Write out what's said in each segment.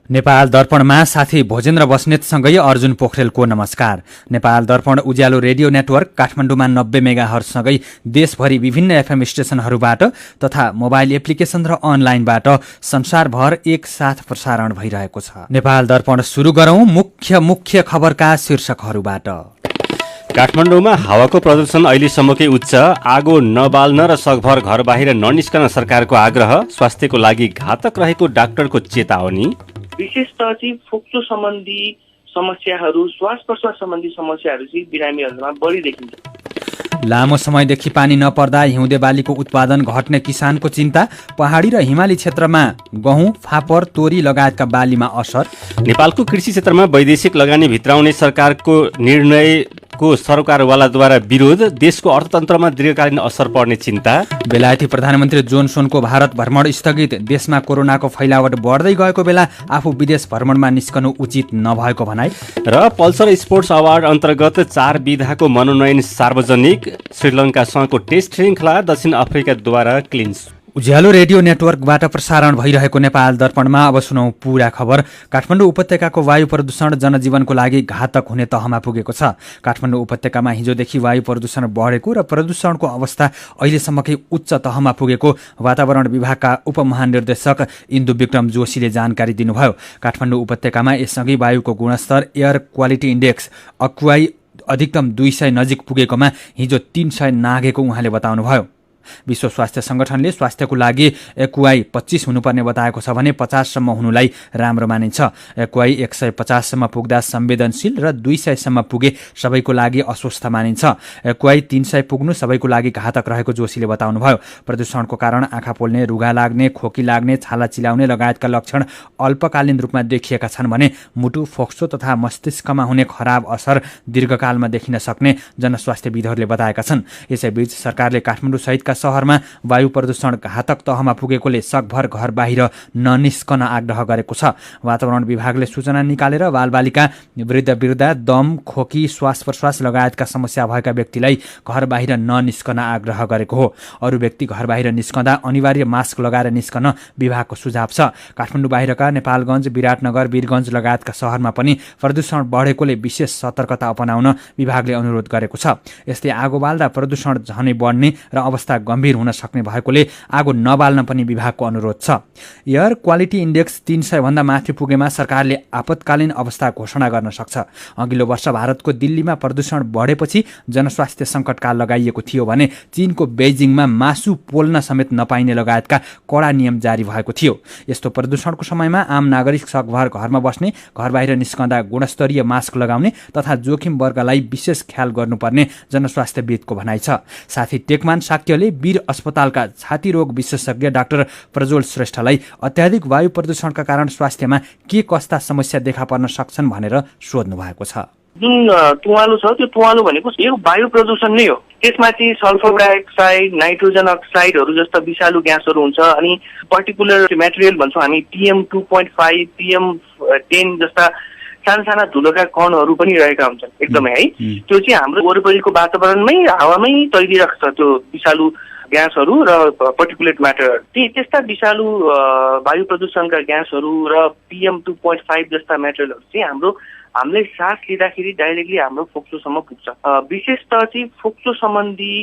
नेपाल दर्पणमा साथी भोजेन्द्र बस्नेतसँगै अर्जुन पोखरेलको नमस्कार। नेपाल दर्पण उज्यालो रेडियो नेटवर्क काठमाडौँमा 90 मेगाहर्जसँगै देशभरि विभिन्न एफएम स्टेशनहरूबाट तथा मोबाइल एप्लिकेशन र अनलाइनबाट संसारभर एकसाथ प्रसारण भइरहेको छ। नेपाल दर्पण सुरु गरौं मुख्य खबरका शीर्षकहरूबाट। काठमाडौँमा हावाको प्रदूषण अहिलेसम्मकै उच्च, आगो नबाल्न र सकभर घर बाहिर ननिस्कन सरकारको आग्रह, स्वास्थ्यको लागि घातक रहेको डाक्टरको चेतावनी। विशेषतः चाहिँ फोक्सो सम्बन्धी समस्याहरू, श्वास प्रश्वास सम्बन्धी समस्याहरू चाहिँ बिरामीहरूमा बढी देखिन्छ। लामो समयदेखि पानी नपर्दा हिउँदे बालीको उत्पादन घट्ने किसानको चिन्ता, पहाडी र हिमाली क्षेत्रमा गहुँ, फापर, तोरी लगायतका बालीमा असर। नेपालको कृषि क्षेत्रमा वैदेशिक लगानी भित्राउने सरकारको निर्णयको सरकारवालाद्वारा विरोध, देशको अर्थतन्त्रमा दीर्घकालीन असर पर्ने चिन्ता। बेलायती प्रधानमन्त्री जोनसोनको भारत भ्रमण स्थगित, देशमा कोरोनाको फैलावट बढ्दै गएको बेला आफू विदेश भ्रमणमा निस्कनु उचित नभएको भनाई। र पल्सर स्पोर्ट्स अवार्ड अन्तर्गत 4 विधाको मनोनयन सार्वजनिक, श्रीलङ्कासँगको टेस्ट श्रृङ्खला दक्षिण अफ्रिकाद्वारा क्लिन्स। उज्यालो रेडियो नेटवर्कबाट प्रसारण भइरहेको नेपाल दर्पणमा अब सुनौ पूरा खबर। काठमाडौँ उपत्यकाको वायु प्रदूषण जनजीवनको लागि घातक हुने तहमा पुगेको छ। काठमाडौँ उपत्यकामा हिजोदेखि वायु प्रदूषण बढेको र प्रदूषणको अवस्था अहिलेसम्मकै उच्च तहमा पुगेको वातावरण विभागका उपमहानिर्देशक इन्दु विक्रम जोशीले जानकारी दिनुभयो। काठमाडौँ उपत्यकामा यसअघि वायुको गुणस्तर एयर क्वालिटी इन्डेक्स अक्वाई अधिकतम 200 नजिक पुगेकोमा हिजो 300 नाघेको उहाँले बताउनुभयो। विश्व स्वास्थ्य संगठनले स्वास्थ्यको लागि एक्वाई 25 हुनुपर्ने बताएको छ भने 50 सम्म हुनुलाई राम्रो मानिन्छ। एक्वाई 150 सम्म पुग्दा संवेदनशील र 200 सम्म पुगे सबैको लागि अस्वस्थ मानिन्छ। एक्वाई 300 पुग्नु सबैको लागि घातक रहेको जोशीले बताउनुभयो। प्रदूषणको कारण आँखा पोल्ने, रुघा लाग्ने, खोकी लाग्ने, छाला चिलाउने लगायतका लक्षण अल्पकालीन रूपमा देखिएका छन् भने मुटु, फोक्सो तथा मस्तिष्कमा हुने खराब असर दीर्घकालमा देखिन सक्ने जनस्वास्थ्यविदहरूले बताएका छन्। यसैबीच सरकारले काठमाडौँ सहितका शहरमा वायु प्रदूषण घातक तहमा पुगेकोले सकभर घर बाहिर ननिस्कन आग्रह गरेको छ। वातावरण विभागले सूचना निकालेर बालबालिका, वृद्ध, दम, खोकी, श्वास प्रश्वास लगायतका समस्या भएका व्यक्तिलाई घर बाहिर ननिस्कन आग्रह गरेको हो। अरू व्यक्ति घर बाहिर निस्कँदा अनिवार्य मास्क लगाएर निस्कन विभागको सुझाव छ। काठमाडौँ बाहिरका नेपालगञ्ज, विराटनगर, वीरगञ्ज लगायतका शहरमा पनि प्रदूषण बढेकोले विशेष सतर्कता अपनाउन विभागले अनुरोध गरेको छ। यस्तै आगो बाल्दा प्रदूषण झनै बढ्ने र अवस्था गम्भीर हुन सक्ने भएकोले आगो नबाल्न पनि विभागको अनुरोध छ। एयर क्वालिटी इन्डेक्स 300 भन्दा माथि पुगेमा सरकारले आपतकालीन अवस्था घोषणा गर्न सक्छ। अघिल्लो वर्ष भारतको दिल्लीमा प्रदूषण बढेपछि जनस्वास्थ्य सङ्कटकाल लगाइएको थियो भने चीनको बेजिङमा मासु पोल्न समेत नपाइने लगायतका कडा नियम जारी भएको थियो। यस्तो प्रदूषणको समयमा आम नागरिक सकभर घरमा बस्ने, घर बाहिर निस्कँदा गुणस्तरीय मास्क लगाउने तथा जोखिम वर्गलाई विशेष ख्याल गर्नुपर्ने जनस्वास्थ्यविदको भनाइ छ। साथै टेकमान शाक्यले वीर अस्पतालका छाती रोग विशेषज्ञ डाक्टर प्रज्वल श्रेष्ठलाई अत्याधिक वायु प्रदूषणका कारण स्वास्थ्यमा के कस्ता समस्या देखा पर्न सक्छन् भनेर सोध्नु भएको छ। जुन तुवालो छ त्यो तुवालो भनेको यो वायु प्रदूषण नै हो। त्यसमा चाहिँ सल्फर डाइअक्साइड, नाइट्रोजन अक्साइडहरू जस्ता विषालु ग्यासहरू हुन्छ अनि पर्टिकुलर मेटेरियल भन्छौँ हामी PM2.5, PM10 जस्ता साना धुलोका कणहरू पनि रहेका हुन्छन् एकदमै है। त्यो चाहिँ हाम्रो वरिपरिको वातावरणमै हावामै तैरिरहेको छ त्यो विषालु ग्यासहरू र पर्टिकुलेट म्याटर। त्यस्ता विषालु वायु प्रदूषणका ग्यासहरू र PM2.5 जस्ता मेटेरियलहरू चाहिँ हामीले सास लिँदाखेरि डाइरेक्टली हाम्रो फोक्सोसम्म पुग्छ। विशेषतः चाहिँ फोक्सो सम्बन्धी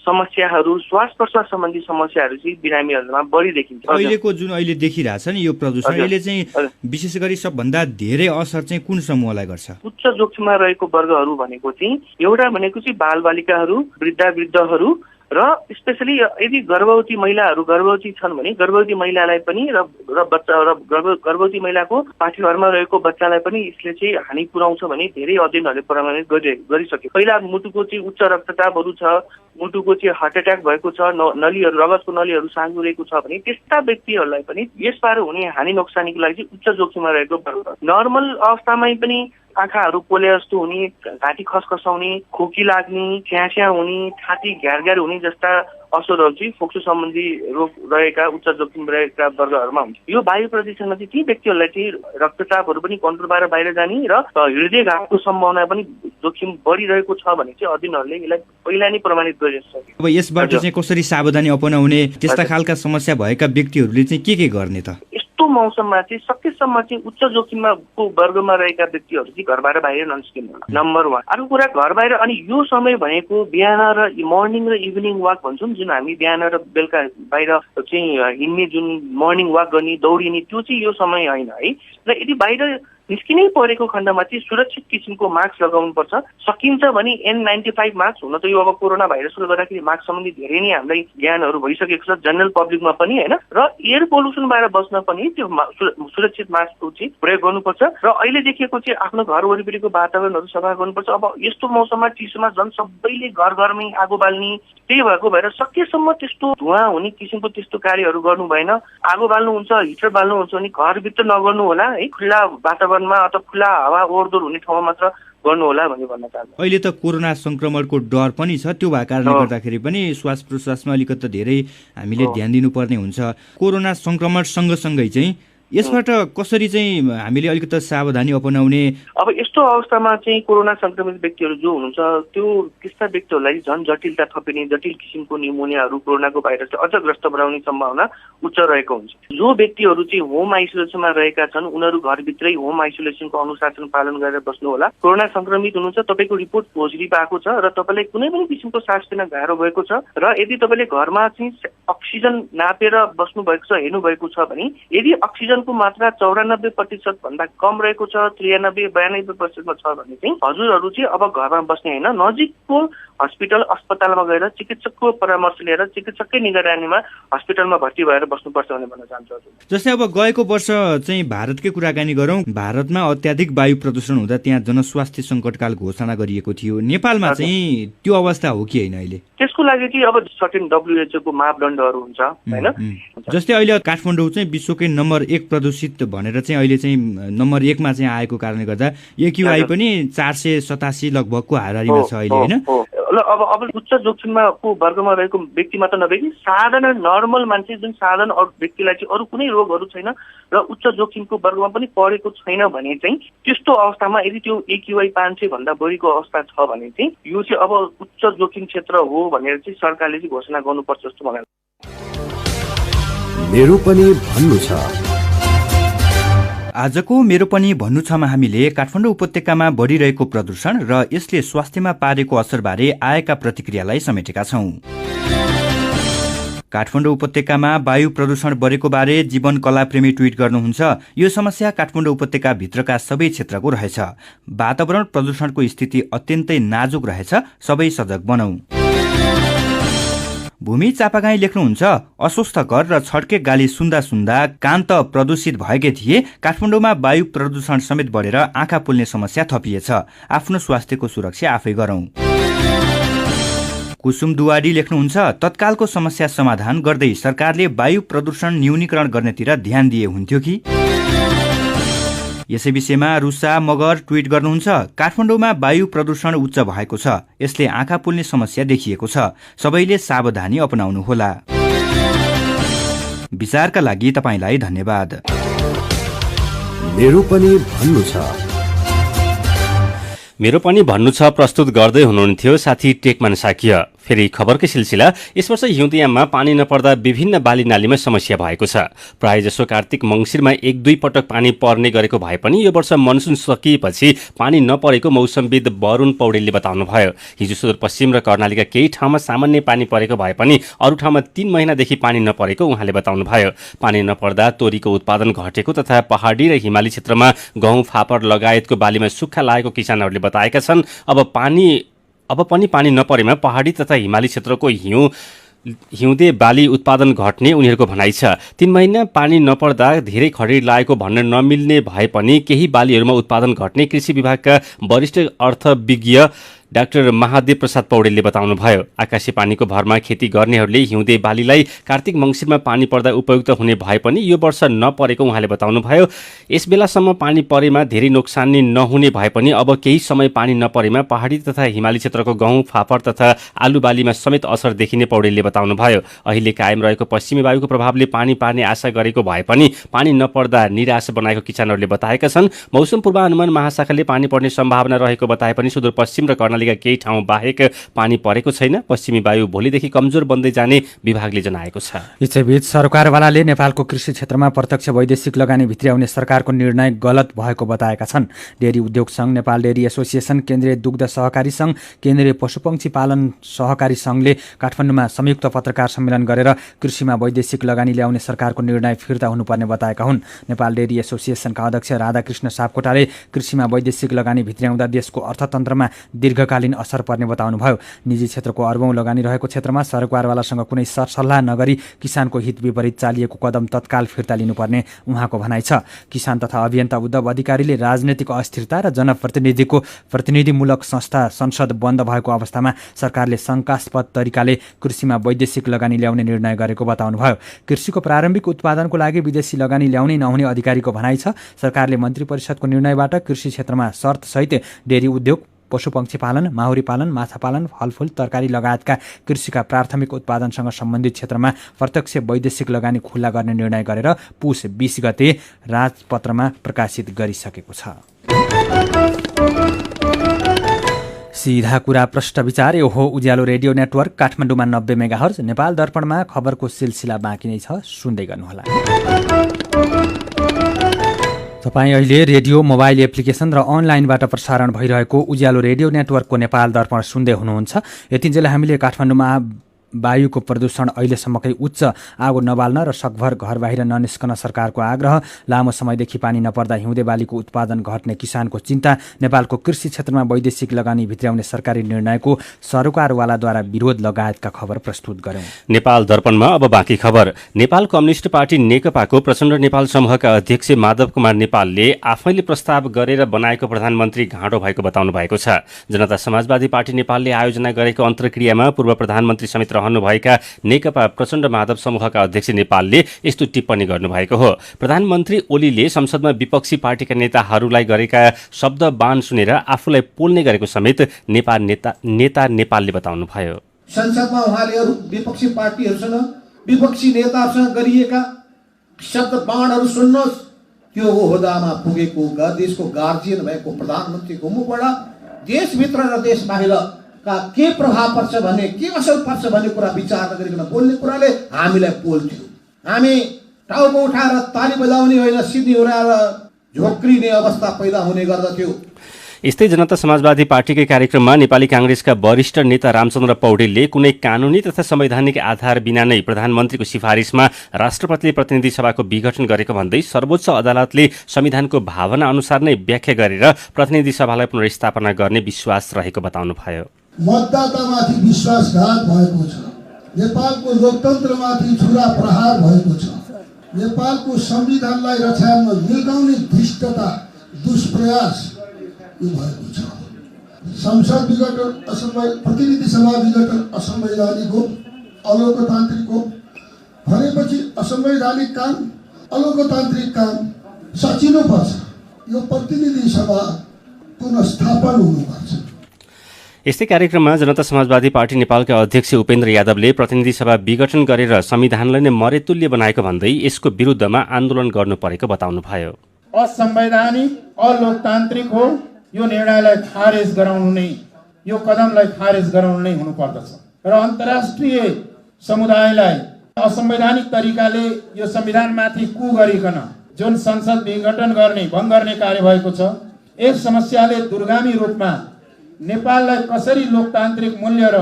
समस्याहरू, श्वास प्रश्वास सम्बन्धी समस्याहरू चाहिँ बिरामीहरूमा बढी देखिन्छ। अहिलेको जुन अहिले देखिरहेछ नि यो प्रदूषण, यसले चाहिँ विशेष गरी सबभन्दा धेरै असर चाहिँ कुन समूहलाई गर्छ? उच्च जोखिममा रहेको वर्गहरू भनेको चाहिँ एउटा भनेको चाहिँ बालबालिकाहरू, वृद्धहरू र स्पेसली यदि गर्भवती महिलाहरू गर्भवती छन् भने गर्भवती महिलालाई पनि र गर्भवती महिलाको पाठ्यघरमा रहेको बच्चालाई पनि यसले चाहिँ हानि पुर्याउँछ भने धेरै अध्ययनहरूले प्रमाणित गरिसक्यो। पहिला मुटुको चाहिँ उच्च रक्तचापहरू छ, मुटुको चाहिँ हार्ट एट्याक भएको छ, नलीहरू, रगतको नलीहरू साँगुरेको छ भने त्यस्ता व्यक्तिहरूलाई पनि यसबाट हुने हानि नोक्सानीको लागि चाहिँ उच्च जोखिममा रहेको वर्ग। नर्मल अवस्थामै पनि आँखाहरू पोले जस्तो हुने, घाँटी खसखसाउने, खोकी लाग्ने, स्यास्या हुने, छाती घ्यार हुने जस्ता असरहरू चाहिँ फोक्सो सम्बन्धी रोग रहेका उच्च जोखिम रहेका वर्गहरूमा हुन्छ। यो वायु प्रदूषणमा चाहिँ ती व्यक्तिहरूलाई चाहिँ रक्तचापहरू पनि कन्ट्रोलबाट बाहिर जाने र हृदयघातको सम्भावना पनि जोखिम बढिरहेको छ भने चाहिँ अध्ययनहरूले यसलाई पहिला नै प्रमाणित गरिसक्यो। अब यसबाट चाहिँ कसरी सावधानी अपनाउने, त्यस्ता खालका समस्या भएका व्यक्तिहरूले चाहिँ के गर्ने त? यस्तो यस्तो मौसममा चाहिँ सकेसम्म चाहिँ उच्च जोखिममा को वर्गमा रहेका व्यक्तिहरू चाहिँ घरबाट बाहिर ननिस्किनु होला, नम्बर 1। अर्को कुरा, घर बाहिर अनि यो समय भनेको बिहान र मर्निङ र इभिनिङ वाक भन्छौँ, जुन हामी बिहान र बेलुका बाहिर चाहिँ हिँड्ने, जुन मर्निङ वाक गर्ने, दौडिने, त्यो चाहिँ यो समय होइन है। र यदि बाहिर निस्किनै परेको खण्डमा चाहिँ सुरक्षित किसिमको मास्क लगाउनुपर्छ। सकिन्छ भने N95 मास्क, हुन त यो अब कोरोना भाइरसले गर्दाखेरि मास्क सम्बन्धी धेरै नै हामीलाई ज्ञानहरू भइसकेको छ जनरल पब्लिकमा पनि होइन। र एयर पोल्युसनबाट बस्न पनि त्यो सुरक्षित मास्कको चाहिँ प्रयोग गर्नुपर्छ। र अहिले देखिएको चाहिँ आफ्नो घर वरिपरिको वातावरणहरू सफा गर्नुपर्छ। अब यस्तो मौसममा चिसोमा झन् सबैले घर घरमै आगो बाल्ने, त्यही भएको भएर सकेसम्म त्यस्तो धुवा हुने किसिमको त्यस्तो कार्यहरू गर्नु भएन। आगो बाल्नुहुन्छ, हिटर बाल्नुहुन्छ भने घरभित्र नगर्नु होला है, खुल्ला वातावरणमा अथवा खुल्ला हावा ओहोरदोहोर हुने ठाउँमा मात्र गर्नु होला भन्ने भन्न चाहन्छु। अहिले त कोरोना संक्रमणको डर पनि छ, त्यो भएको कारणले गर्दाखेरि पनि श्वास प्रश्वासमा अलिकति धेरै हामीले ध्यान दिनुपर्ने हुन्छ। कोरोना संक्रमण सँगसँगै चाहिँ यसबाट कसरी चाहिँ हामीले अलिकति सावधानी अपनाउने? अब यस्तो अवस्थामा चाहिँ कोरोना संक्रमित व्यक्तिहरू जो हुनुहुन्छ त्यो त्यस्ता व्यक्तिहरूलाई झन् जटिलता थपिने, जटिल किसिमको न्युमोनियाहरू कोरोनाको भाइरसले अझ ग्रस्त बनाउने सम्भावना उच्च रहेको हुन्छ। जो व्यक्तिहरू चाहिँ होम आइसोलेसनमा रहेका छन् उनीहरू घरभित्रै होम आइसोलेसनको अनुशासन पालन गरेर बस्नु होला। कोरोना संक्रमित हुनुहुन्छ, तपाईँको रिपोर्ट पोजिटिभ आएको छ र तपाईँलाई कुनै पनि किसिमको सास फेर्न गाह्रो भएको छ र यदि तपाईँले घरमा चाहिँ अक्सिजन नापेर बस्नु भएको छ, हेर्नु भएको छ भने यदि अक्सिजन को मात्रा 94% भन्दा कम रहेको छ, 93-92% छ भने चाहिँ हजुरहरू चाहिँ अब घरमा बस्ने होइन, नजिकको हस्पिटल अस्पतालमा गएर चिकित्सकको परामर्श लिएर चिकित्सककै निगरानीमा हस्पिटलमा भर्ती भएर बस्नुपर्छ भन्ने भन्न चाहन्छु। जस्तै अब गएको वर्ष चाहिँ भारतकै कुराकानी गरौँ, भारतमा अत्याधिक वायु प्रदूषण हुँदा त्यहाँ जनस्वास्थ्य सङ्कटकाल घोषणा गरिएको थियो। नेपालमा चाहिँ त्यो अवस्था हो कि होइन अहिले? त्यसको लागि चाहिँ अब सर्टेन WHO को मापदण्डहरू हुन्छ होइन। जस्तै अहिले काठमाडौँ चाहिँ विश्वकै नम्बर 1 प्रदूषित भनेर चाहिँ अहिले चाहिँ नम्बर 1 मा चाहिँ आएको कारणले गर्दा AQI पनि 487 लगभगको हाराहारीमा छ अहिले होइन। ल अब उच्च जोखिममा को वर्गमा रहेको व्यक्ति मात्र नभए साधारण नर्मल मान्छे, जुन साधारण व्यक्तिलाई चाहिँ अरू कुनै रोगहरू छैन र उच्च जोखिमको वर्गमा पनि परेको छैन भने चाहिँ त्यस्तो अवस्थामा यदि त्यो AQI 500 भन्दा बढीको अवस्था छ भने चाहिँ यो चाहिँ अब उच्च जोखिम क्षेत्र हो भनेर चाहिँ सरकारले चाहिँ घोषणा गर्नुपर्छ जस्तो मलाई लाग्छ। मेरो पनि भन्नु छ। आजको मेरो पनि भन्नु छमा हामीले काठमाडौँ उपत्यकामा बढिरहेको प्रदूषण र यसले स्वास्थ्यमा पारेको असरबारे आएका प्रतिक्रियालाई समेटेका छौं। काठमाडौँ उपत्यकामा वायु प्रदूषण बढेको बारे जीवन कला प्रेमी ट्विट गर्नुहुन्छ, यो समस्या काठमाडौँ उपत्यका भित्रका सबै क्षेत्रको रहेछ। वातावरण प्रदूषणको स्थिति अत्यन्तै नाजुक रहेछ, सबै सजग बनौं। भूमि चापागाई लेख्नुहुन्छ, अस्वस्थकर र छड्के गाली सुन्दा सुन्दा कान त प्रदूषित भएकै थिए, काठमाडौँमा वायु प्रदूषण समेत बढेर आँखा पोल्ने समस्या थपिएछ। आफ्नो स्वास्थ्यको सुरक्षा आफै गरौं। कुसुम दुवाडी लेख्नुहुन्छ, तत्कालको समस्या समाधान गर्दै सरकारले वायु प्रदूषण न्यूनीकरण गर्नेतिर ध्यान दिए हुन्थ्यो कि? यसै विषयमा रुसा मगर ट्विट गर्नुहुन्छ, काठमाडौँमा वायु प्रदूषण उच्च भएको छ, यसले आँखा पोल्ने समस्या देखिएको छ, सबैले सावधानी अपनाउनुहोला। विचारका लागि तपाईलाई धन्यवाद। मेरो पनि भन्नु छ। मेरो पनि भन्नु छ प्रस्तुत गर्दै हुनुहुन्थ्यो साथी टेकमान साकिया। फेरि खबरकै सिलसिला। यस वर्ष हिउँदयाममा पानी नपर्दा विभिन्न बाली नालीमा समस्या भएको छ। प्रायजसो कार्तिक मङ्सिरमा 1-2 पटक पानी पर्ने गरेको भए पनि यो वर्ष मनसुन सकिएपछि पानी नपरेको मौसमविद वरुण पौडेलले बताउनुभयो। हिजो सुदूरपश्चिम र कर्णालीका केही ठाउँमा सामान्य पानी परेको भए पनि अरू ठाउँमा 3 महिनादेखि पानी नपरेको उहाँले बताउनुभयो। पानी नपर्दा तोरीको उत्पादन घटेको तथा पहाडी र हिमाली क्षेत्रमा गहुँ फापर लगायतको बालीमा सुक्खा लागेको किसानहरूले बताएका छन्। अब पनि पानी नपरेमा पहाडी तथा हिमाली क्षेत्रको हिउँदे बाली उत्पादन घट्ने उनीहरूको भनाइ छ। 3 महिना पानी नपर्दा धेरै खडेरी लागेको भन्न नमिल्ने भए पनि केही बालीहरूमा उत्पादन घट्ने कृषि विभागका वरिष्ठ अर्थविज्ञ डाक्टर महादेव प्रसाद पौडेलले बताउनुभयो। आकाशे पानीको भरमा खेती गर्नेहरूले हिउँदे बालीलाई कार्तिक मङ्सिरमा पानी पर्दा उपयुक्त हुने भए पनि यो वर्ष नपरेको उहाँले बताउनुभयो। यस बेलासम्म पानी परेमा धेरै नोक्सानी नहुने भए पनि अब केही समय पानी नपरेमा पहाडी तथा हिमाली क्षेत्रको गहुँ फापर तथा आलु बालीमा समेत असर देखिने पौडेलले बताउनुभयो। अहिले कायम रहेको पश्चिमी वायुको प्रभावले पानी पार्ने आशा गरेको भए पनि पानी नपर्दा निराश बनाएको किसानहरूले बताएका छन्। मौसम पूर्वानुमान महाशाखाले पानी पर्ने सम्भावना रहेको बताए पनि सुदूरपश्चिम र कर्णाली कर्णालीका केही ठाउँ बाहेक पानी परेको छैन। पश्चिमी वायु भोलिदेखि कमजोर बन्दै जाने विभागले जनाएको छ। यसैबीच सरकारवालाले नेपालको कृषि क्षेत्रमा प्रत्यक्ष वैदेशिक लगानी भित्र्याउने सरकारको निर्णय गलत भएको बताएका छन्। डेरी उद्योग संघ, नेपाल डेरी एसोसिएसन, केन्द्रीय दुग्ध सहकारी संघ, केन्द्रीय पशुपक्षी पालन सहकारी संघले काठमाडौँमा संयुक्त पत्रकार सम्मेलन गरेर कृषिमा वैदेशिक लगानी ल्याउने सरकारको निर्णय फिर्ता हुनुपर्ने बताएका हुन्। नेपाल डेरी एसोसिएसनका अध्यक्ष राधाकृष्ण सापकोटाले कृषिमा वैदेशिक लगानी भित्र्याउँदा देशको अर्थतन्त्रमा दीर्घकालीन असर पर्ने बताउनुभयो। निजी क्षेत्रको अर्बौं लगानी रहेको क्षेत्रमा सरकारवालासँग कुनै सरसल्लाह नगरी किसानको हित विपरीत चालिएको कदम तत्काल फिर्ता लिनुपर्ने उहाँको भनाइ छ। किसान तथा अभियन्ता उद्धव अधिकारीले राजनीतिक अस्थिरता र जनप्रतिनिधिको प्रतिनिधिमूलक संस्था संसद बन्द भएको अवस्थामा सरकारले शङ्कास्पद तरिकाले कृषिमा वैदेशिक लगानी ल्याउने निर्णय गरेको बताउनुभयो। कृषिको प्रारम्भिक उत्पादनको लागि विदेशी लगानी ल्याउने नहुने अधिकारीको भनाइ छ। सरकारले मन्त्री परिषदको निर्णयबाट कृषि क्षेत्रमा शर्तसहित डेरी उद्योग, पशुपक्षी पालन, माहुरी पालन, माछा पालन, फलफूल, तरकारी लगायतका कृषिका प्राथमिक उत्पादनसँग सम्बन्धित क्षेत्रमा प्रत्यक्ष वैदेशिक लगानी खुल्ला गर्ने निर्णय गरेर पुस 20 गते राजपत्रमा प्रकाशित गरिसकेको छ। सीधा कुरा प्रष्ट विचार यो हो उज्यालो रेडियो नेटवर्क काठमाडौँमा 90 मेगाहर्ज। नेपाल दर्पणमा खबरको सिलसिला बाँकी नै छ, सुन्दै गर्नुहोला। तपाईँ अहिले रेडियो, मोबाइल एप्लिकेसन र अनलाइनबाट प्रसारण भइरहेको उज्यालो रेडियो नेटवर्कको नेपाल दर्पण सुन्दै हुनुहुन्छ। यतिन्जेल हामीले काठमाडौँमा वायुको प्रदूषण अहिलेसम्मकै उच्च, आगो नबाल्न र सकभर घर बाहिर ननिस्कन सरकारको आग्रह, लामो समयदेखि पानी नपर्दा हिउँदे बालीको उत्पादन घट्ने किसानको चिन्ता, नेपालको कृषि क्षेत्रमा वैदेशिक लगानी भित्र्याउने सरकारी निर्णयको सरकारवालाद्वारा विरोध लगायतका खबर प्रस्तुत गर्यौं। नेपाल दर्पणमा अब बाँकी खबर। नेपाल कम्युनिस्ट पार्टी नेकपाको प्रचण्ड नेपाल समूहका अध्यक्ष माधव कुमार नेपालले आफैले प्रस्ताव गरेर बनाएको प्रधानमन्त्री घाँडो भएको बताउनु भएको छ। जनता समाजवादी पार्टी नेपालले आयोजना गरेको अन्तर्क्रियामा पूर्व प्रधानमन्त्री समेत रहनुभएका नेकपा प्रचण्ड माधव समूहका अध्यक्ष नेपालले यस्तो टिप्पणी गर्नुभएको हो। प्रधानमन्त्री ओलीले संसदमा विपक्षी पार्टीका नेताहरूलाई गरेका शब्द बाण सुनेर आफूलाई पोल्ने गरेको समेत नेता नेपालले बताउनुभयो। संसदमा उहाँले अरू विपक्षी पार्टीहरूसँग, विपक्षी नेताहरूसँग गरिएका शब्द बाणहरू सुन्नुहोस्। त्यो ओहदामा पुगेको, देशको गार्जियन भएको प्रधानमन्त्रीको मुखबाट देशभित्र र देश बाहिर के प्रभाव पर्छ भन्ने, के असर पर्छ भन्ने कुरा विचार नगरिकन बोल्ने कुराले हामीलाई पोल्थ्यो। हामी टाउको उठाएर ताली बजाउने होइन, सिद्धि उडाएर झोक्रिने अवस्था पैदा हुने गर्दथ्यो। यस्तै जनता समाजवादी पार्टीकै कार्यक्रममा नेपाली कांग्रेसका वरिष्ठ नेता रामचन्द्र पौडेलले कुनै कानूनी तथा संवैधानिक आधार बिना नै प्रधानमन्त्रीको सिफारिसमा राष्ट्रपतिले प्रतिनिधि सभाको विघटन गरेको भन्दै सर्वोच्च अदालतले संविधानको भावना अनुसार नै व्याख्या गरेर प्रतिनिधि सभालाई पुनर्स्थापना गर्ने विश्वास रहेको बताउनुभयो। मतदातामाथि विश्वासघात भएको छ, नेपालको लोकतन्त्रमाथि छुरा प्रहार भएको छ, नेपालको संविधानलाई रक्षामा मिल्काउने धृष्टता, दुष्प्रयास भएको छ। संसद विघटन, प्रतिनिधि सभा विघटन असंवैधानिक हो, अलोकतान्त्रिक हो भनेपछि असंवैधानिक काम, अलोकतान्त्रिक काम सचिनुपर्छ। यो प्रतिनिधि सभा पुनर्स्थापन हुनुपर्छ। यस्तै कार्यक्रममा जनता समाजवादी पार्टी नेपालका अध्यक्ष उपेन्द्र यादवले प्रतिनिधि सभा विघटन गरेर संविधानलाई नै मरेतुल्य बनाएको भन्दै यसको विरुद्धमा आन्दोलन गर्नु परेको बताउनुभयो। असंवैधानिक, अलोकतान्त्रिक हो, यो निर्णयलाई खारेज गराउनु नै, यो कदमलाई खारेज गराउनु नै हुनुपर्दछ र अन्तर्राष्ट्रिय समुदायलाई असंवैधानिक तरिकाले यो संविधानमाथि कु गरिकन जुन संसद विघटन गर्ने, भङ्ग गर्ने कार्य भएको छ, यस समस्याले दूरगामी रूपमा नेपाललाई कसरी लोकतान्त्रिक मूल्य र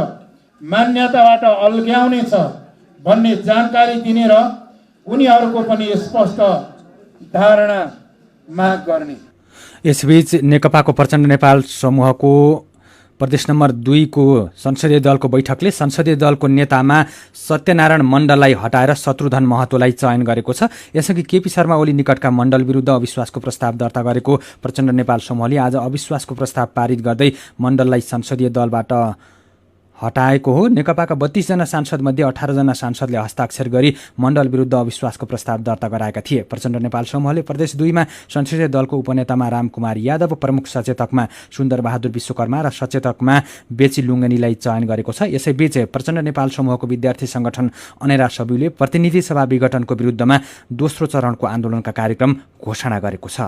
मान्यताबाट अल्ग्याउने छ भन्ने जानकारी दिने र उनीहरूको पनि स्पष्ट धारणा माग गर्ने। यसबीच नेकपाको प्रचण्ड नेपाल समूहको प्रदेश नम्बर 2 को संसदीय दलको बैठकले संसदीय दलको नेतामा सत्यनारायण मण्डललाई हटाएर शत्रुधन महतोलाई चयन गरेको छ। यसअघि केपी शर्मा ओली निकटका मण्डल विरुद्ध अविश्वासको प्रस्ताव दर्ता गरेको प्रचण्ड नेपाल समूहले आज अविश्वासको प्रस्ताव पारित गर्दै मण्डललाई संसदीय दलबाट हटाएको हो। नेकपाका 32 जना सांसदमध्ये 18 जना सांसदले हस्ताक्षर गरी मण्डल विरुद्ध अविश्वासको प्रस्ताव दर्ता गराएका थिए। प्रचण्ड नेपाल समूहले प्रदेश 2 मा संसदीय दलको उपनेतामा रामकुमार यादव, प्रमुख सचेतकमा सुन्दर बहादुर विश्वकर्मा र सचेतकमा बेची लुङ्गनीलाई चयन गरेको छ। यसैबीच प्रचण्ड नेपाल समूहको विद्यार्थी संगठन अनेरा सबुले प्रतिनिधि सभा विघटनको विरुद्धमा दोस्रो चरणको आन्दोलनका कार्यक्रम घोषणा गरेको छ।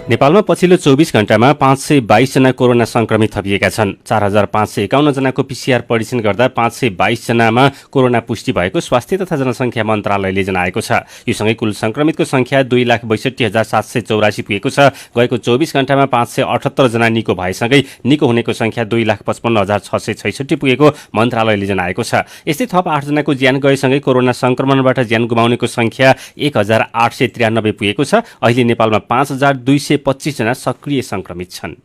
नेपालमा पछिल्लो 24 घण्टामा 522 जना कोरोना संक्रमित थपिएका छन्। 4551 जनाको पीसीआर परीक्षण गर्दा 522 जनामा कोरोना पुष्टि भएको स्वास्थ्य तथा जनसङ्ख्या मन्त्रालयले जनाएको छ। यो सँगै कुल संक्रमितको संख्या 2,62,784 पुगेको छ। गएको 24 घण्टामा 578 जना निको भएसँगै निको हुनेको संख्या 2,55,666 पुगेको मन्त्रालयले जनाएको छ। यस्तै थप 8 जनाको ज्यान गएसँगै कोरोना संक्रमणबाट ज्यान गुमाउनेको संख्या 1,893 पुगेको छ। अहिले नेपालमा 5,225 जना सक्रिय संक्रमित छन्।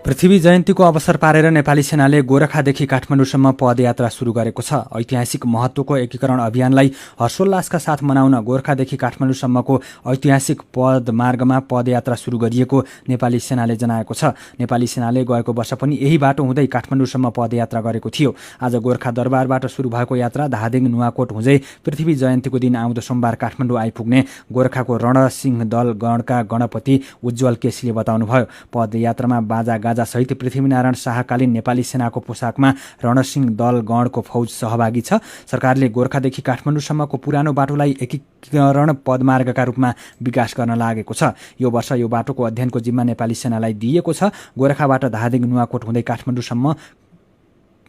पृथ्वी जयन्तीको अवसर पारेर नेपाली सेनाले गोरखादेखि काठमाडौँसम्म पदयात्रा सुरु गरेको छ। ऐतिहासिक महत्त्वको एकीकरण अभियानलाई हर्षोल्लासका साथ मनाउन गोरखादेखि काठमाडौँसम्मको ऐतिहासिक पदमार्गमा पदयात्रा सुरु गरिएको नेपाली सेनाले जनाएको छ। नेपाली सेनाले गएको वर्ष पनि यही बाटो हुँदै काठमाडौँसम्म पदयात्रा गरेको थियो। आज गोर्खा दरबारबाट सुरु भएको यात्रा धादिङ नुवाकोट हुँदै पृथ्वी जयन्तीको दिन आउँदो सोमबार काठमाडौँ आइपुग्ने गोरखाको रणसिंह दल गणका गणपति उज्जवल केसीले बताउनुभयो। पदयात्रामा बाजा गाजा सहित पृथ्वीनारायण शाहकालीन नेपाली सेनाको पोसाकमा रणसिंह दल गणको फौज सहभागी छ। सरकारले गोरखादेखि काठमाडौँसम्मको पुरानो बाटोलाई एकीकरण पदमार्गका रूपमा विकास गर्न लागेको छ। यो वर्ष यो बाटोको अध्ययनको जिम्मा नेपाली सेनालाई दिइएको छ। गोरखाबाट धादिङ नुवाकोट हुँदै काठमाडौँसम्म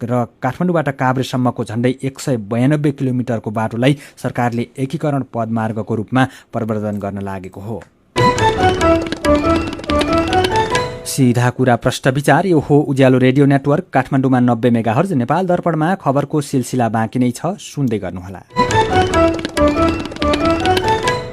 र काठमाडौँबाट काभ्रेसम्मको झण्डै 192 किलोमिटरको बाटोलाई सरकारले एकीकरण पदमार्गको रूपमा प्रवर्धन गर्न लागेको हो। सीधा कुरा प्रश्न विचार। यो हो उज्यालो रेडियो नेटवर्क काठमाडौँमा 90 मेगाहर्ज। नेपाल दर्पणमा खबरको सिलसिला बाँकी नै छ, सुन्दै गर्नुहोला।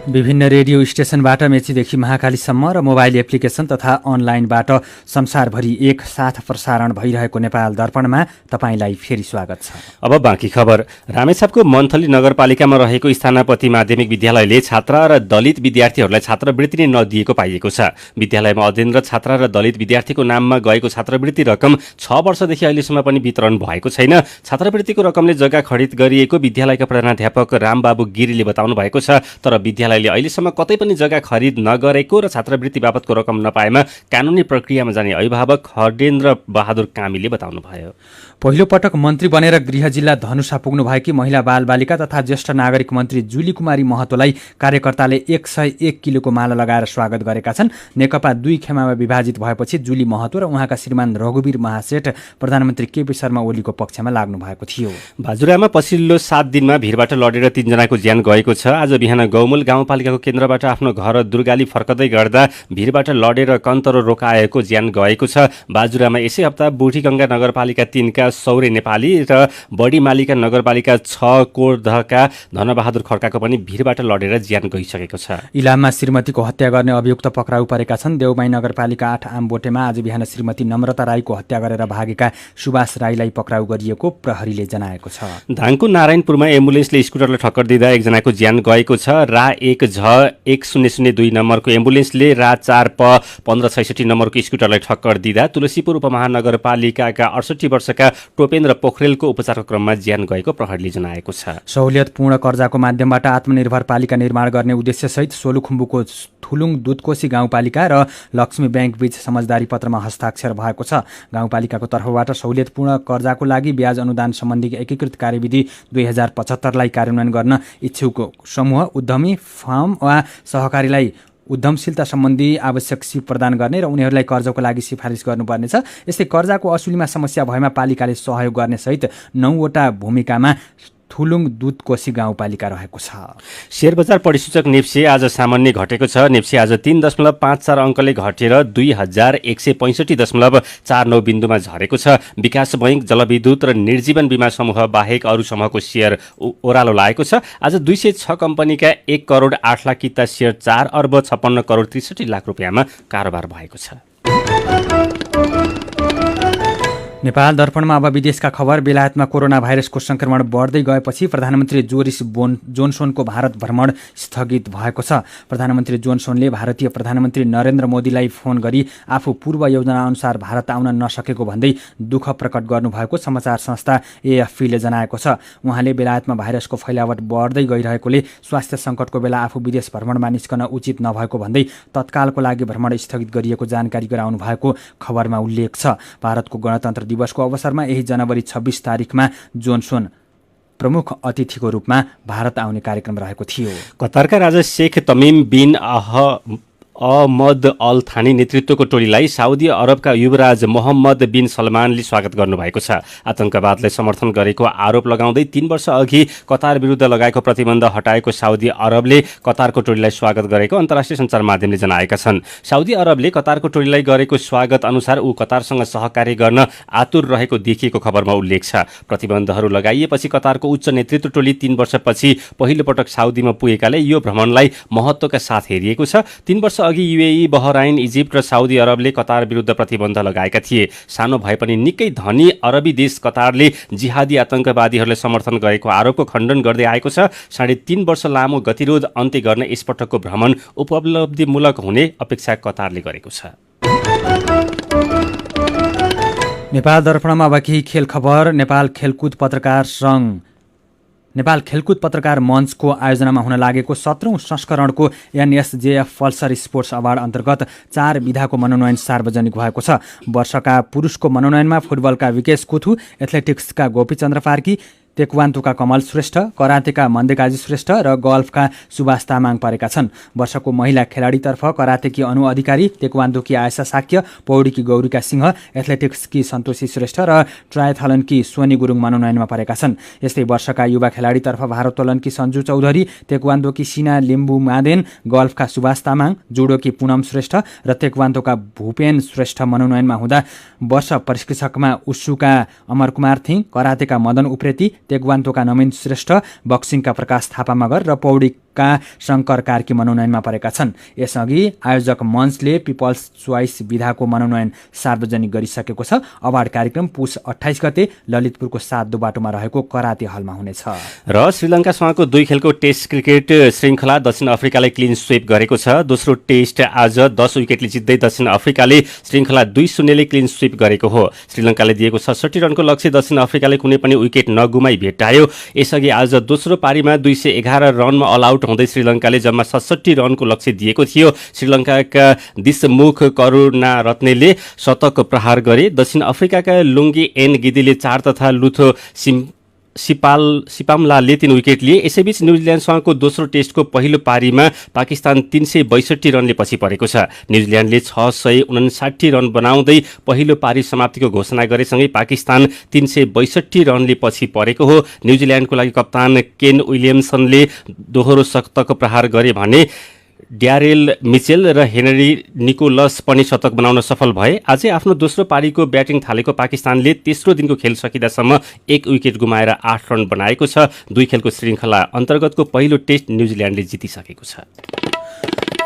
विभिन्न रेडियो स्टेशनबाट मेचीदेखि महाकालीसम्म र मोबाइल एप्लिकेसन तथा अनलाइनबाट संसारभरि एक साथ प्रसारण भइरहेको नेपाल दर्पणमा तपाईँलाई फेरि स्वागत छ। अब बाँकी खबर। रामेछापको मन्थली नगरपालिकामा रहेको स्थानपति माध्यमिक विद्यालयले छात्रा र दलित विद्यार्थीहरूलाई छात्रवृत्ति नै नदिएको पाइएको छ। विद्यालयमा अध्ययनरत छात्रा र दलित विद्यार्थीको नाममा गएको छात्रवृत्ति रकम 6 वर्षदेखि अहिलेसम्म पनि वितरण भएको छैन। छात्रवृत्तिको रकमले जग्गा खरिद गरिएको विद्यालयका प्रधानाध्यापक रामबाबु गिरीले बताउनु भएको छ। तर विद्यालयले अहिलेसम्म कतै पनि जग्गा खरिद नगरेको र छात्रवृत्ति बापतको रकम नपाएमा कानुनी प्रक्रियामा जाने अभिभावक हरेन्द्र बहादुर कामीले बताउनुभयो। पहिलो पटक मन्त्री बनेर गृह जिल्ला धनुषा पुग्नुभएकी महिला बालबालिका तथा ज्येष्ठ नागरिक मन्त्री जुली कुमारी महतोलाई कार्यकर्ताले 101 किलोको माला लगाएर स्वागत गरेका छन्। नेकपा 2 खेमामा विभाजित भएपछि जुली महतो र उहाँका श्रीमान रघुवीर महासेठ प्रधानमन्त्री केपी शर्मा ओलीको पक्षमा लाग्नु भएको थियो। बाजुरामा पछिल्लो 7 दिनमा भिरबाट लडेर 3 जनाको ज्यान गएको छ। आज बिहान गौमूल गाउँपालिकाको केन्द्रबाट आफ्नो घर दुर्गाली फर्कदै गर्दा भिरबाट लडेर कन्तरो रोकाएको ज्यान गएको छ। बाजुरामा यसै हप्ता बुढीगङ्गा नगरपालिका 3 का सौरे नेपाली र बडी मालिका नगरपालिका 6 कोर्धका धनबहादुर खड्काको पनि भिरबाट लडेर ज्यान गइसकेको छ। इलाममा श्रीमतीको हत्या गर्ने अभियुक्त पक्राउ परेका छन्। देउमाई नगरपालिका 8 आमबोटेमा आज बिहान श्रीमती नम्रता राईको हत्या गरेर भागेका सुभाष राईलाई पक्राउ गरिएको प्रहरीले जनाएको छ। धाङको नारायणपुरमा एम्बुलेन्सले स्कुटरलाई ठक्कर दिँदा एकजनाको ज्यान गएको छ। रा 1 झ 1002 नम्बरको एम्बुलेन्सले रा 4 प 1566 नम्बरको स्कुटरलाई ठक्कर दिँदा तुलसीपुर उपमहानगरपालिकाका 68 वर्षका टोपेन्द्र पोखरेलको उपचारको क्रममा ज्यान गएको प्रहरीले जनाएको छ। सहुलियतपूर्ण कर्जाको माध्यमबाट आत्मनिर्भर पालिका निर्माण गर्ने उद्देश्यसहित सोलुखुम्बुको थुलुङ दुधकोशी गाउँपालिका र लक्ष्मी ब्याङ्क बीच समझदारी पत्रमा हस्ताक्षर भएको छ। गाउँपालिकाको तर्फबाट सहुलियतपूर्ण कर्जाको लागि ब्याज अनुदान सम्बन्धी एकीकृत कार्यविधि 2075 लाई कार्यान्वयन गर्न इच्छुक समूह, उद्यमी, फर्म वा सहकारीलाई उद्यमशीलता सम्बन्धी आवश्यक सिप प्रदान गर्ने र उनीहरूलाई कर्जाको लागि सिफारिस गर्नुपर्नेछ। यस्तै कर्जाको असुलीमा समस्या भएमा पालिकाले सहयोग गर्ने सहित 9 वटा भूमिकामा थुलुङ दुधकोशी गाउँपालिका रहेको छ। शेयर बजार परिसूचक नेप्से आज सामान्य घटेको छ। नेप्से आज 3.54 अङ्कले घटेर 2165.49 बिन्दुमा झरेको छ। विकास बैंक, जलविद्युत र निर्जीवन बीमा समूह बाहेक अरू समूहको शेयर ओह्रालो लागेको छ। आज 206 कम्पनीका 1 करोड 8 लाख किता शेयर 4 अर्ब 56 करोड 63 लाख रुपियाँमा कारोबार भएको छ। नेपाल दर्पणमा अब विदेशका खबर। बेलायतमा कोरोना भाइरसको संक्रमण बढ्दै गएपछि प्रधानमन्त्री जोरिस जोनसोनको भारत भ्रमण स्थगित भएको छ। प्रधानमन्त्री जोनसोनले भारतीय प्रधानमन्त्री नरेन्द्र मोदीलाई फोन गरी आफू पूर्व योजना अनुसार भारत आउन नसकेको भन्दै दुःख प्रकट गर्नुभएको समाचार संस्था एएफपीले जनाएको छ। उहाँले बेलायतमा भाइरसको फैलावट बढ्दै गइरहेकोले स्वास्थ्य सङ्कटको बेला आफू विदेश भ्रमणमा निस्कन उचित नभएको भन्दै तत्कालको लागि भ्रमण स्थगित गरिएको जानकारी गराउनु भएको खबरमा उल्लेख छ। भारतको गणतन्त्र दिवसको अवसरमा यही जनवरी 26 तारिखमा जोनसोन प्रमुख अतिथिको रूपमा भारत आउने कार्यक्रम रहेको थियो। कतारका राजा शेख तमिम बिन अहमद अल थानी नेतृत्वको टोलीलाई साउदी अरबका युवराज मोहम्मद बिन सलमानले स्वागत गर्नुभएको छ। आतंकवादलाई समर्थन गरेको आरोप लगाउँदै 3 वर्ष अघि कतार विरुद्ध लगाएको प्रतिबन्ध हटाएको साउदी अरबले कतारको टोलीलाई स्वागत गरेको अन्तर्राष्ट्रिय सञ्चार माध्यमले जनाएका छन्। साउदी अरबले कतारको टोलीलाई गरेको स्वागत अनुसार ऊ कतारसँग सहकार्य गर्न आतुर रहेको देखिएको खबरमा उल्लेख छ। प्रतिबन्धहरू लगाइएपछि कतारको उच्च नेतृत्व टोली 3 वर्षपछि पहिलो पटक साउदीमा पुगेकाले यो भ्रमणलाई महत्त्वका साथ हेरिएको छ। 3 वर्ष अघि युएई, बहराइन, इजिप्ट र साउदी अरबले कतार विरुद्ध प्रतिबन्ध लगाएका थिए। सानो भए पनि निकै धनी अरबी देश कतारले जिहादी आतंकवादीहरूलाई समर्थन गरेको आरोपको खण्डन गर्दै आएको छ। 3.5 वर्ष लामो गतिरोध अन्त्य गर्न यसपटकको भ्रमण उपलब्धिमूलक हुने अपेक्षा कतारले गरेको छ। नेपाल दर्पणमा अब केही खेल खबर। नेपाल खेलकुद पत्रकार मञ्चको आयोजनामा हुन लागेको 17औं संस्करणको एनएसजेएफ पल्सर स्पोर्ट्स अवार्ड अन्तर्गत 4 विधाको मनोनयन सार्वजनिक भएको छ। वर्षका पुरुषको मनोनयनमा फुटबलका विकेश कुथु, एथलेटिक्सका गोपीचन्द्र पार्की, तेक्वान्दोका कमल श्रेष्ठ, करातेका मन्देकाजी श्रेष्ठ र गल्फका सुभाष तामाङ परेका छन्। वर्षको महिला खेलाडीतर्फ करातेकी अनु अधिकारी, तेक्वान्दोकी आयशा साक्य, पौडीकी गौरीका सिंह, एथलेटिक्सकी सन्तोषी श्रेष्ठ र ट्रायथलनकी सोनी गुरुङ मनोनयनमा परेका छन्। यस्तै वर्षका युवा खेलाडीतर्फ भारोत्तोलनकी सञ्जु चौधरी, तेक्वान्दोकी सिना लिम्बू मादेन, गल्फका सुभाष तामाङ, जुडोकी पुनम श्रेष्ठ र तेक्वान्दोका भूपेन श्रेष्ठ मनोनयनमा हुँदा वर्ष प्रशिक्षकमा उस्सुका अमर कुमार थिङ, करातेका मदन उप्रेती, तेक्वान्दोका नवीन श्रेष्ठ, बक्सिङका प्रकाश थापा मगर र पौडीका शङ्कर कार्की मनोनयनमा परेका छन्। यसअघि आयोजक मञ्चले पिपल्स चोइस विधाको मनोनयन सार्वजनिक गरिसकेको छ। अवार्ड कार्यक्रम पुस 28 गते ललितपुरको 7 बाटोमा रहेको कराते हलमा हुनेछ। र श्रीलङ्कासँगको 2 खेलको टेस्ट क्रिकेट श्रृङ्खला दक्षिण अफ्रिकाले क्लिन स्वीप गरेको छ। दोस्रो टेस्ट आज 10 विकेटले जित्दै दक्षिण अफ्रिकाले श्रृङ्खला 2-0ले क्लिन स्वीप गरेको हो। श्रीलङ्काले दिएको 66 रनको लक्ष्य दक्षिण अफ्रिकाले कुनै पनि विकेट नगुमाई भेटायो। यसअघि आज दोस्रो पारीमा 211 रनमा अल आउट हुँदै श्रीलङ्काले जम्मा 67 रनको लक्ष्य दिएको थियो। श्रीलङ्काका दिशमुख करुणारत्नेले शतक प्रहार गरे। दक्षिण अफ्रिकाका लुङ्गी एन गिदीले 4 तथा लुथो सिपामलाले 3 विकेट लिए। यसैबीच न्युजिल्यान्डसँगको दोस्रो टेस्टको पहिलो पारीमा पाकिस्तान 362 रनले पछि परेको छ। न्युजिल्यान्डले 659 रन बनाउँदै पहिलो पारी समाप्तिको घोषणा गरेसँगै पाकिस्तान 362 रनले पछि परेको हो। न्युजिल्यान्डको लागि कप्तान केन विलियमसनले दोहोरो शतक प्रहार गरे भने ड्यारेल मिचेल र हेनरी निकोलस पनि शतक बनाउन सफल भए। आजै आफ्नो दोस्रो पारीको ब्याटिङ थालेको पाकिस्तानले तेस्रो दिनको खेल सकिँदासम्म 1 विकेट गुमाएर 8 रन बनाएको छ। 2 खेलको श्रृङ्खला अन्तर्गतको पहिलो टेस्ट न्युजिल्यान्डले जितिसकेको छ।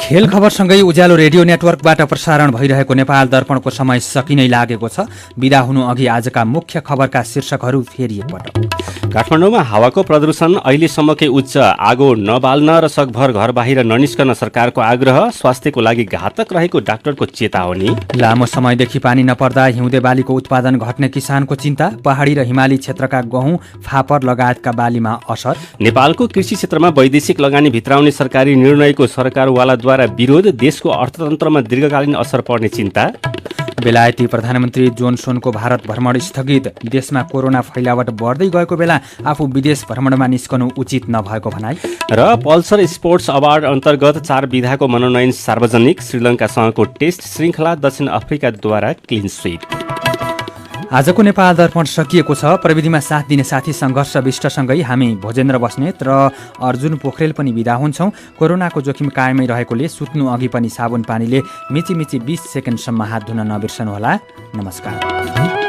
खेल खबरसँगै उज्यालो रेडियो नेटवर्कबाट प्रसारण भइरहेको नेपाल दर्पणको समय सकिनै लागेको छ। बिदा हुनु अघि आजका मुख्य खबरका शीर्षकहरू फेरि एकपटक। काठमाडौँमा हावाको प्रदूषण अहिलेसम्मकै उच्च, आगो नबाल्न र सकभर घर बाहिर ननिस्कन सरकारको आग्रह, स्वास्थ्यको लागि घातक रहेको डाक्टरको चेतावनी। लामो समयदेखि पानी नपर्दा हिउँदे बालीको उत्पादन घट्ने किसानको चिन्ता, पहाडी र हिमाली क्षेत्रका गहुँ, फापर लगायतका बालीमा असर। नेपालको कृषि क्षेत्रमा वैदेशिक लगानी भित्राउने सरकारी निर्णयको सरकारवालाद्वारा विरोध, देशको अर्थतन्त्रमा दीर्घकालीन असर पर्ने चिन्ता। बेलायती प्रधानमन्त्री जोनसनको भारत भ्रमण स्थगित, देशमा कोरोना फैलावट बढ्दै गएको बेला आफू विदेश भ्रमणमा निस्कनु उचित नभएको भनाई। र पल्सर स्पोर्ट्स अवार्ड अन्तर्गत 4 विधाको मनोनयन सार्वजनिक, श्रीलङ्कासँगको टेस्ट श्रृङ्खला दक्षिण अफ्रिकाद्वारा क्लिन स्वीप। आजको नेपाल दर्पण सकिएको छ। प्रविधिमा साथ दिने साथी सङ्घर्ष विष्टसँगै हामी भोजेन्द्र बस्नेत र अर्जुन पोखरेल पनि बिदा हुन्छौँ। कोरोनाको जोखिम कायमै रहेकोले सुत्नु अघि पनि साबुन पानीले मिची 20 सेकेन्डसम्म हात धुन नबिर्सनुहोला। नमस्कार।